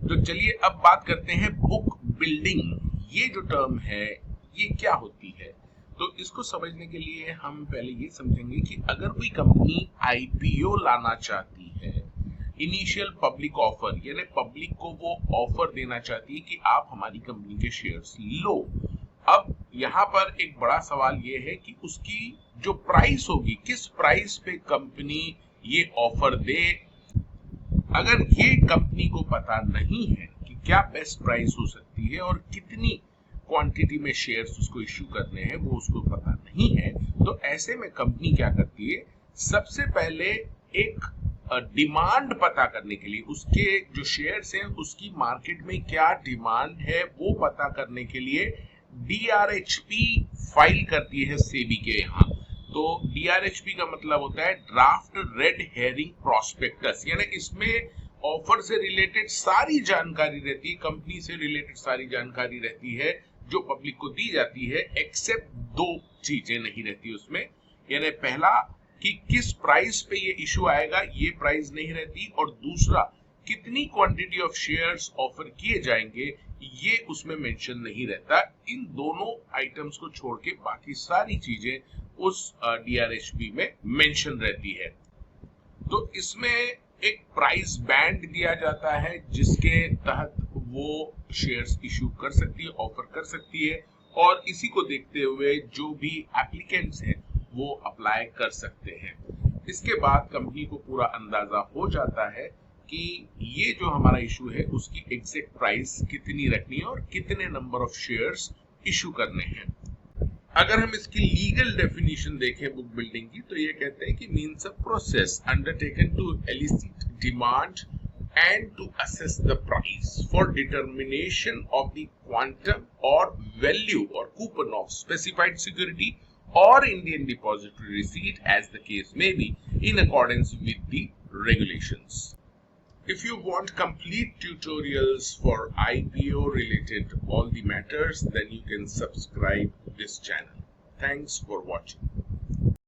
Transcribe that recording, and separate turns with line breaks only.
तो चलिए अब बात करते हैं बुक बिल्डिंग। ये जो टर्म है ये क्या होती है, तो इसको समझने के लिए हम पहले ये समझेंगे कि अगर कोई कंपनी आईपीओ लाना चाहती है, इनिशियल पब्लिक ऑफर, यानी पब्लिक को वो ऑफर देना चाहती है कि आप हमारी कंपनी के शेयर्स लो। अब यहाँ पर एक बड़ा सवाल ये है कि उसकी जो प्राइस होगी, किस प्राइस पे कंपनी ये ऑफर दे। अगर ये कंपनी को पता नहीं है कि क्या बेस्ट प्राइस हो सकती है और कितनी क्वांटिटी में शेयर्स उसको इश्यू करने हैं, वो उसको पता नहीं है, तो ऐसे में कंपनी क्या करती है, सबसे पहले एक डिमांड पता करने के लिए, उसके जो शेयर्स हैं उसकी मार्केट में क्या डिमांड है वो पता करने के लिए DRHP फाइल करती है सेबी के यहाँ। तो DRHP का मतलब होता है ड्राफ्ट रेड हेरिंग प्रोस्पेक्टस, यानी इसमें ऑफर से रिलेटेड सारी जानकारी रहती है, कंपनी से रिलेटेड सारी जानकारी रहती है जो पब्लिक को दी जाती है, एक्सेप्ट दो चीजें नहीं रहती उसमें। यानी पहला कि किस प्राइस पे ये इशू आएगा, ये प्राइस नहीं रहती, और दूसरा कितनी क्वांटिटी ऑफ शेयर्स ऑफर किए जाएंगे, ये उसमें मेंशन नहीं रहता। इन दोनों आइटम्स को छोड़ के बाकी सारी चीजें उस DRHP में मेंशन रहती है। तो इसमें एक प्राइस बैंड दिया जाता है जिसके तहत वो शेयर्स इशू कर सकती है, ऑफर कर सकती है, और इसी को देखते हुए जो भी एप्लीकेंट्स हैं वो अप्लाई कर सकते हैं। इसके बाद कंपनी को पूरा अंदाजा हो जाता है कि ये जो हमारा इशू है उसकी एग्जैक्ट प्राइस कितनी रखनी है और कितने नंबर ऑफ शेयर्स इशू करने हैं। अगर हम इसकी लीगल डेफिनेशन देखें बुक बिल्डिंग की, तो ये कहते हैं कि means a process undertaken to elicit demand and to assess the price for determination of the quantum or value or coupon of specified security or Indian depository receipt, as the case may be, in accordance with the regulations. If you want complete tutorials for IPO related all the matters, then you can subscribe this channel. Thanks for watching.